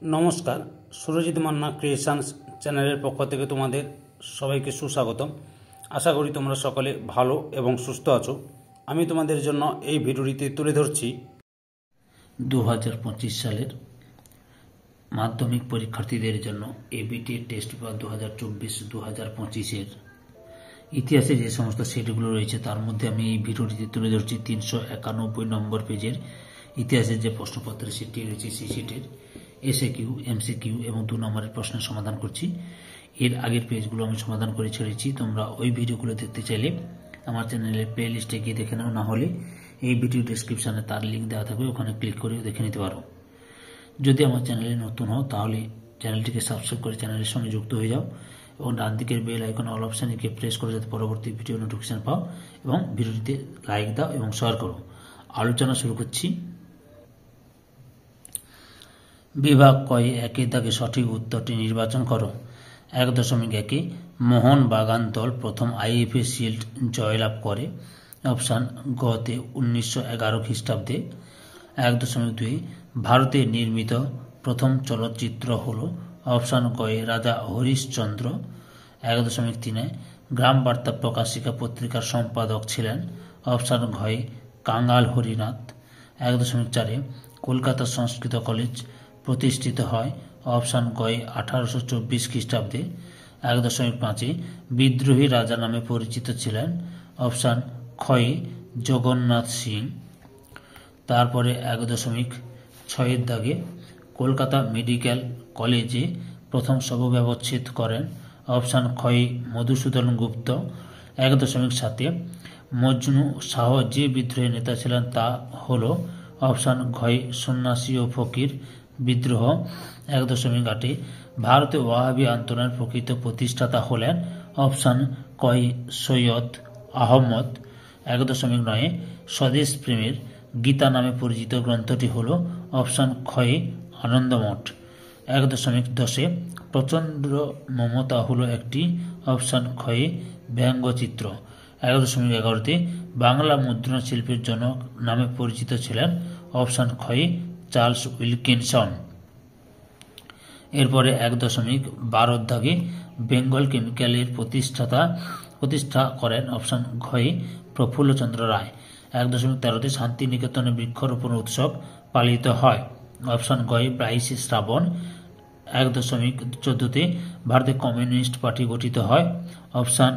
নমস্কার, সুরজিৎ মান্না ক্রিয়েশনস চ্যানেলের পক্ষ থেকে তোমাদের সবাইকে সুস্বাগতম। আশা করি তোমরা সকলে ভালো এবং সুস্থ আছো। আমি তোমাদের জন্য এই ভিডিওটিতে তুলে ধরছি 2025 সালের মাধ্যমিক পরীক্ষার্থীদের জন্য এবিটি টেস্ট পেপার 2024-2025-এর ইতিহাসে যে সমস্ত সেটগুলো রয়েছে তার মধ্যে আমি এই ভিডিওটিতে তুলে ধরছি 391 নম্বর পেজের ইতিহাসের যে প্রশ্নপত্রের সেটটি রয়েছে সেই সেটের এসএকিউ, এমসিকিউ এবং 2 নম্বরের প্রশ্নের সমাধান করছি। এর আগের পেজগুলো আমি সমাধান করে ছেড়েছি। তোমরা ওই ভিডিওগুলো দেখতে চাইলে আমার চ্যানেলের প্লে লিস্টে গিয়ে দেখে নাও, না হলে এই ভিডিও ডেসক্রিপশানে তার লিঙ্ক দেওয়া থাকবে, ওখানে ক্লিক করে দেখে নিতে পারো। যদি আমার চ্যানেলে নতুন হও তাহলে চ্যানেলটিকে সাবস্ক্রাইব করে চ্যানেলের সঙ্গে যুক্ত হয়ে যাও এবং ডান দিকের বেল আইকন অল অপশানে গিয়ে প্রেস করে যাতে পরবর্তী ভিডিও নোটিফিকেশন পাও এবং ভিডিওটিতে লাইক দাও এবং শেয়ার করো। আলোচনা শুরু করছি। বিভাগ কয়ে একের দাগে সঠিক উত্তরটি নির্বাচন করো। 1.1 মোহনবাগান দল প্রথম আইএফএ শিল্ড জয়লাভ করে। অপশান গতে 1911 খ্রিস্টাব্দে। 1.2 ভারতে নির্মিত প্রথম চলচ্চিত্র হল। অপশান গয়ে রাজা হরিশ্চন্দ্র। 1.3 গ্রাম বার্তা প্রকাশিকা পত্রিকার সম্পাদক ছিলেন। অপশান ঘয়ে কাঙাল হরিনাথ। 1.4 কলকাতা সংস্কৃত কলেজ প্রতিষ্ঠিত হয়। অপশান গয়ে 1824 খ্রিস্টাব্দে। 1.5 বিদ্রোহী রাজা নামে পরিচিত ছিলেন। অপশান ক্ষয়ে জগন্নাথ সিং। তারপরে 1.6 দাগে কলকাতা মেডিকেল কলেজে প্রথম শবব্যবচ্ছেদ করেন। অপশান ক্ষয়ে মধুসূদন গুপ্ত। 1.7 মজনু শাহ যে বিদ্রোহী নেতা ছিলেন তা হল। অপশান ঘয়ে সন্ন্যাসী ও ফকির বিদ্রোহ। 1.8 ভারতে ওয়াহাবি আন্দোলনের প্রকৃত প্রতিষ্ঠাতা হলেন। অপশান কয়ে সৈয়দ আহমদ। 1.9 স্বদেশ প্রেমের গীতা নামে পরিচিত গ্রন্থটি হল। অপশান ক্ষয়ে আনন্দমঠ। 1.10 প্রচণ্ড মমতা হলো একটি। অপশান ক্ষয়ে ব্যঙ্গচিত্র। 1.11 বাংলা মুদ্রণ শিল্পের জনক নামে পরিচিত ছিলেন। অপশান ক্ষয়ে চার্লস উইলকিনসন। এরপরে 1.12 দাগে বেঙ্গল কেমিক্যালের প্রতিষ্ঠা করেন। অপশান ঘয়ে প্রফুল্লচন্দ্র রায়। 1.13 শান্তিনিকেতনে বৃক্ষরোপণ উৎসব পালিত হয়। অপশান গয়ে 22 শ্রাবণ। 1.14 ভারতে কমিউনিস্ট পার্টি গঠিত হয়। অপশান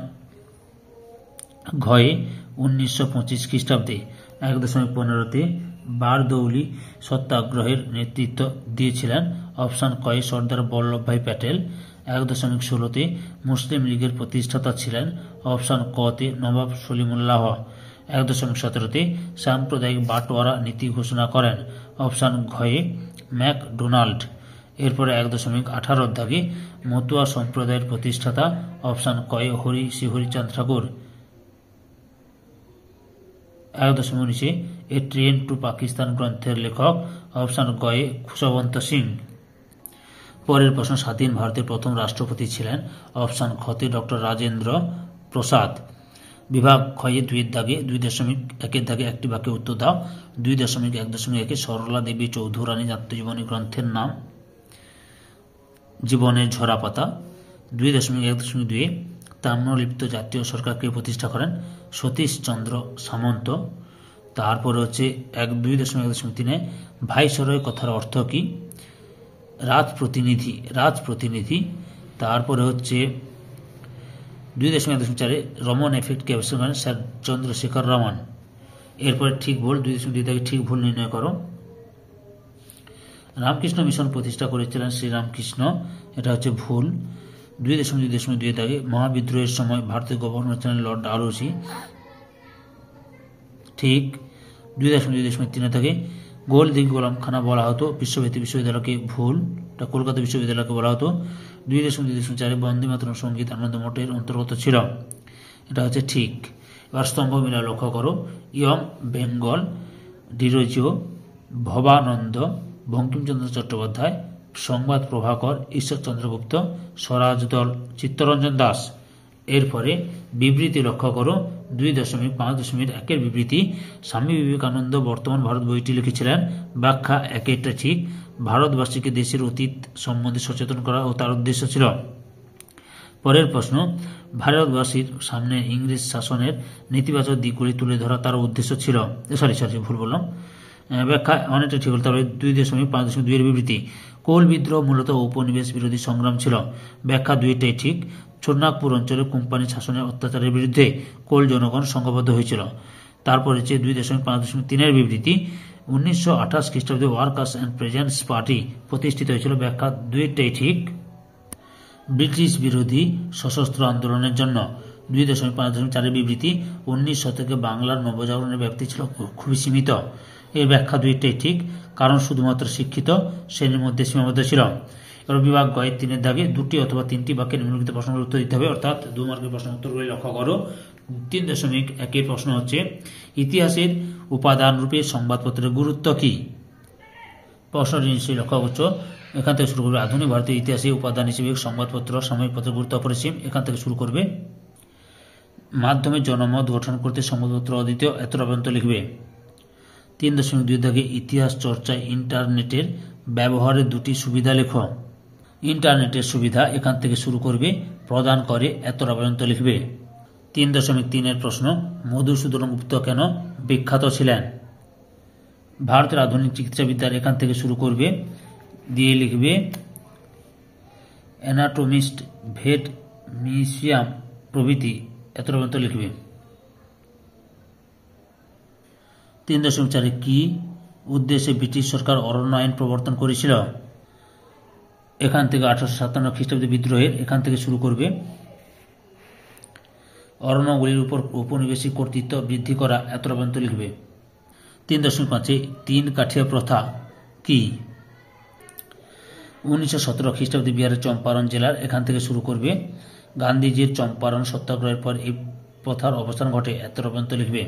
ঘয়ে 1925 খ্রিস্টাব্দে। 1.15 বারদৌলি সত্যাগ্রহের নেতৃত্ব দিয়েছিলেন। অপশান কয়ে সর্দার বল্লভভাই প্যাটেল। 1.16 মুসলিম লীগের প্রতিষ্ঠাতা ছিলেন। অপশান কতে নবাব সলিমুল্লাহ। 1.17 সাম্প্রদায়িক বাটোয়ারা নীতি ঘোষণা করেন। অপশান ঘয়ে ম্যাকডোনাল্ড। এরপরে 1.18 দাগে মতুয়া সম্প্রদায়ের প্রতিষ্ঠাতা। অপশান কয়ে হরিচাঁদ ঠাকুর। 1.19 এ ট্রেন টু পাকিস্তান গ্রন্থের লেখক। অপশান গয়ে খুশবন্ত সিং। পরের প্রশ্ন, স্বাধীন ভারতের প্রথম রাষ্ট্রপতি ছিলেন। অপশান খতে ডক্টর রাজেন্দ্র প্রসাদ। বিভাগ ক্ষয়ে 2 দাগে 2.1 দাগে একটি বাক্যে উত্তর দাও। 2.1 সরলা দেবী চৌধুরানী আত্মজীবনী গ্রন্থের নাম জীবনের ঝরাপাতা। 2.1.2 তাম্রলিপ্ত জাতীয় সরকারকে প্রতিষ্ঠা করেন সতীশচন্দ্র সামন্ত। তারপরে হচ্ছে 2.1.3 ভাইসরয় কথার অর্থ কি? রাজপ্রতিনিধি। তারপরে হচ্ছে 2.1.4 রমন এফেক্টকে আবিষ্কার করেন স্যার চন্দ্রশেখর রমন। এরপরে ঠিক ভুল 2.2 থেকে ঠিক ভুল নির্ণয় করো। রামকৃষ্ণ মিশন প্রতিষ্ঠা করেছিলেন শ্রীরামকৃষ্ণ, এটা হচ্ছে ভুল। 2.2 থেকে মহাবিদ্রোহের সময় ভারতের গভর্নর ছিলেন লর্ড ডালহৌসি, ঠিক। 2.2 থেকে গোলদিঘি গোলামখানা বলা হতো বিশ্ববিদ্যালয়কে, ভুল, এটা কলকাতা বিশ্ববিদ্যালয়কে বলা হতো। 2.2 বন্দে মাতরম সঙ্গীত আনন্দ মঠের অন্তর্গত ছিল, এটা হচ্ছে ঠিক। এবার স্তম্ভ মিলা লক্ষ্য করো। ইয়ং বেঙ্গল, ডিরোজিও, ভবানন্দ, বঙ্কিমচন্দ্র চট্টোপাধ্যায়, সংবাদ প্রভাকর, ঈশ্বরচন্দ্র গুপ্ত, স্বরাজ দল চিত্তরঞ্জন দাস। এরপরে বিবৃতি লক্ষ্য করো। 2.5.1 বিবৃতি, স্বামী বিবেকানন্দ বর্তমান ভারত বইটি লিখেছিলেন। ব্যাখ্যা 1 ঠিক, ভারতবাসীকে দেশের অতীত সম্বন্ধে সচেতন করা ও তার উদ্দেশ্য ছিল। পরের প্রশ্ন, ভারতবাসীর সামনে ইংরেজ শাসনের নেতিবাচক দিকগুলি তুলে ধরা তার উদ্দেশ্য ছিল। ভুল বললাম। ব্যাখ্যা অনেকটা ঠিক হল। তারপরে 2.5.2 এর বিবৃতি, কোল বিদ্রোহ মূলত উপনিবেশ বিরোধী সংগ্রাম ছিল। ব্যাখ্যা দুইটাই ঠিক। ছোটনাগপুর অঞ্চলে কোম্পানি শাসনের অত্যাচারের বিরুদ্ধে কোল জনগণ সংঘবদ্ধ হয়েছিল। তারপরে 2.5.3 এর বিবৃতি, 1928 খ্রিস্টাব্দে ওয়ার্কার্স অ্যান্ড পেজেন্টস পার্টি প্রতিষ্ঠিত হয়েছিল। ব্যাখ্যা দুইটাই ঠিক। ব্রিটিশ বিরোধী সশস্ত্র আন্দোলনের জন্য 2.5.4 এর বিবৃতি, 19 শতকে বাংলার নবজাগরণের ব্যাপ্তি ছিল খুবই সীমিত। এর ব্যাখ্যা দুইটাই ঠিক, কারণ শুধুমাত্র শিক্ষিত শ্রেণীর মধ্যে সীমাবদ্ধ ছিল। এবার বিভাগ গ এর 3 দাগে 2টি অথবা 3টি বাক্যে নিম্নলিখিত প্রশ্নের উত্তর দিতে হবে, অর্থাৎ 2 মার্কের প্রশ্নের উত্তরগুলি লক্ষ্য করো। 3.1 এর প্রশ্ন হচ্ছে, ইতিহাসের উপাদান রূপে সংবাদপত্রের গুরুত্ব কি? প্রশ্নটি নিশ্চয়ই লক্ষ্য করছো। এখান থেকে শুরু করবে। আধুনিক ভারতীয় ইতিহাসে উপাদান হিসেবে সংবাদপত্র সাময়িক পত্রের গুরুত্ব অপরিসীম। এখান থেকে শুরু করবে। মাধ্যমে জনমত গঠন করতে সংবাদপত্র অদ্বিতীয়। এতটা পর্যন্ত লিখবে। 3.2 দাগে ইতিহাস চর্চায় ইন্টারনেটের ব্যবহারের 2টি সুবিধা লেখো। ইন্টারনেটের সুবিধা এখান থেকে শুরু করবে, প্রদান করে। এতটা পর্যন্ত লিখবে। 3.3 এর প্রশ্ন, মধুসূদন গুপ্ত কেন বিখ্যাত ছিলেন? ভারতের আধুনিক চিকিৎসাবিদ্যার এখান থেকে শুরু করবে, দিয়ে লিখবে অ্যানাটমিস্ট, ভেট, মিউজিয়াম প্রভৃতি। এতটা পর্যন্ত লিখবে। 3.4 কি উদ্দেশ্যে ব্রিটিশ সরকার অরণ্য আইন প্রবর্তন করেছিল? এখান থেকে 1857 খ্রিস্টাব্দে বিদ্রোহের এখান থেকে শুরু করবে। অরণ্যগুলির উপর উপনিবেশিক কর্তৃত্ব বৃদ্ধি করা। এতটা পর্যন্ত লিখবে। 3.5 তিন কাঠিয়া প্রথা কি? 1917 খ্রিস্টাব্দে বিহারের চম্পারণ জেলার এখান থেকে শুরু করবে। গান্ধীজির চম্পারণ সত্যাগ্রহের পর এই প্রথার অবস্থান ঘটে। এতটা পর্যন্ত লিখবে।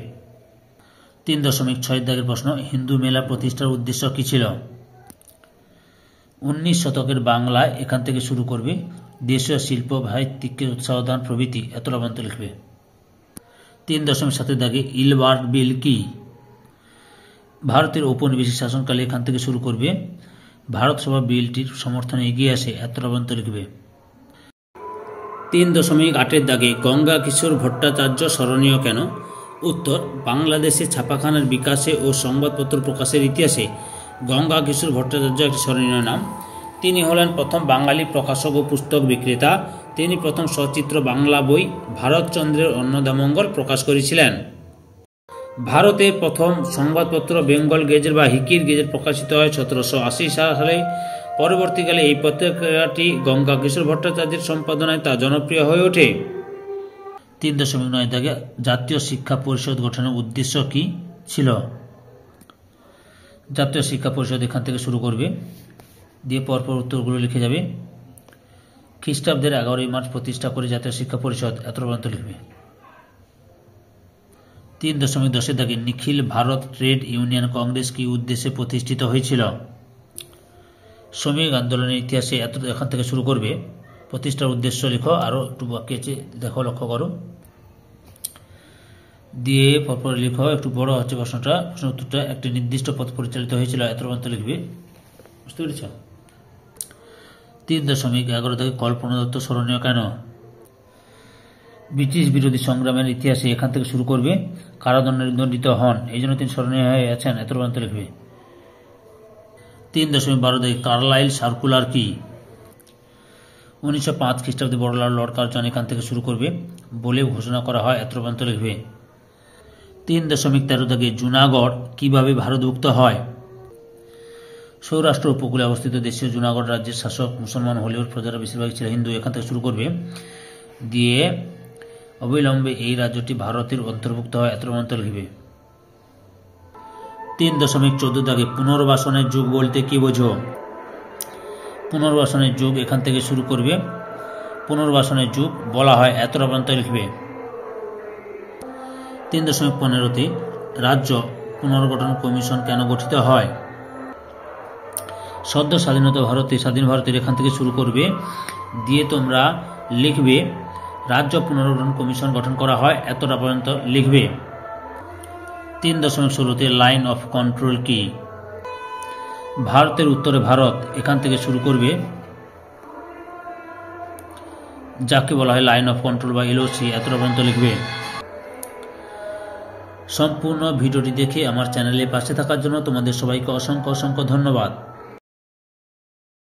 3.6 দাগের প্রশ্ন, হিন্দু মেলা প্রতিষ্ঠার উদ্দেশ্য কি ছিল? 19 শতকের বাংলায় এখান থেকে শুরু করবে। দেশীয় শিল্প সাহিত্যিককে উৎসাহ দান প্রভৃতি। এতটা পর্যন্ত লিখবে। 3.7 দাগে ইলবার্ট বিল কি? ভারতের ঔপনিবেশিক শাসনকালে এখান থেকে শুরু করবে। ভারত সভা বিলটির সমর্থনে এগিয়ে আসে। এতটা পর্যন্ত লিখবে। 3.8 দাগে গঙ্গা কিশোর ভট্টাচার্য স্মরণীয় কেন? উত্তর, বাংলাদেশে ছাপাখানার বিকাশে ও সংবাদপত্র প্রকাশের ইতিহাসে গঙ্গা কিশোর ভট্টাচার্য একটি স্মরণীয় নাম। তিনি হলেন প্রথম বাঙালি প্রকাশক ও পুস্তক বিক্রেতা। তিনি প্রথম সচিত্র বাংলা বই ভারতচন্দ্রের অন্নদামঙ্গল প্রকাশ করেছিলেন। ভারতের প্রথম সংবাদপত্র বেঙ্গল গেজেট বা হিকির গেজেট প্রকাশিত হয় 1780 সালে। পরবর্তীকালে এই পত্রিকাটি গঙ্গা কিশোর ভট্টাচার্যের সম্পাদনায় তা জনপ্রিয় হয়ে ওঠে। 3.9 দাগে জাতীয় শিক্ষা পরিষদ গঠনের উদ্দেশ্য কি ছিল? জাতীয় শিক্ষা পরিষদ এখান থেকে শুরু করবে, দিয়ে পরপর উত্তরগুলো লিখে যাবে। খ্রিস্টাব্দের 11 মার্চ প্রতিষ্ঠা করে জাতীয় শিক্ষা পরিষদ। এতটা পর্যন্ত লিখবে। 3.10 দাগে নিখিল ভারত ট্রেড ইউনিয়ন কংগ্রেস কি উদ্দেশ্যে প্রতিষ্ঠিত হয়েছিল? শ্রমিক আন্দোলনের ইতিহাসে এখান থেকে শুরু করবে। প্রতিষ্ঠার উদ্দেশ্য লিখো, আরও একটু বাকি আছে দেখো, লক্ষ্য করো, দিয়ে পরপর লিখো। একটু বড় হচ্ছে প্রশ্নটা। প্রশ্ন উত্তরটা একটি নির্দিষ্ট পথ পরিচালিত হয়েছিল। এতটা পর্যন্ত লিখবে। বুঝতে পেরেছ? 3.11 দাগে কল্পনা দত্ত স্মরণীয় কেন? ব্রিটিশ বিরোধী সংগ্রামের ইতিহাসে এখান থেকে শুরু করবে। কারাদণ্ডে দণ্ডিত হন, এই জন্য তিনি স্মরণীয় হয়ে আছেন। এতটা পর্যন্ত লিখবে। 3.12 দাগে কার্লাইল সার্কুলার কি? 1905 খ্রিস্টাব্দে বড়লাট লর্ড কার্জন এখান থেকে শুরু করবে বলে ঘোষণা করা হয়। এতটা পর্যন্ত লিখবে। 3.13 দাগে জুনাগড় কিভাবে ভারতভুক্ত হয়? সৌরাষ্ট্র উপকূলে অবস্থিত দেশীয় জুনাগড় রাজ্যের শাসক মুসলমান হলেও প্রজারা বেশিরভাগই ছিল হিন্দু। এখান থেকে শুরু করবে, দিয়ে অবিলম্বে এই রাজ্যটি ভারতের অন্তর্ভুক্ত হয়। এতটা পর্যন্ত লিখবে। 3.14 দাগে পুনর্বাসনের যুগ বলতে কি বোঝো? পুনর্বাসনের যুগ এখান থেকে শুরু করবে। পুনর্বাসনের যুগ বলা হয়। এতটা পর্যন্ত লিখবে। 3.15 রাজ্য পুনর্গঠন কমিশন কেন গঠিত হয়? সদ্য স্বাধীনতা ভারতে স্বাধীন ভারতের এখান থেকে শুরু করবে, দিয়ে তোমরা লিখবে রাজ্য পুনর্গঠন কমিশন গঠন করা হয়। এতটা পর্যন্ত লিখবে। 3.16 লাইন অফ কন্ট্রোল কি? ভারতের উত্তরে ভারত, এখান থেকে শুরু করবে, যাকে বলা হয় লাইন অফ কন্ট্রোল বা এলওসি, এতটা পর্যন্ত লিখবে। সম্পূর্ণ ভিডিওটি দেখে আমার চ্যানেলে পাশে থাকার জন্য তোমাদের সবাইকে অসংখ্য অসংখ্য ধন্যবাদ।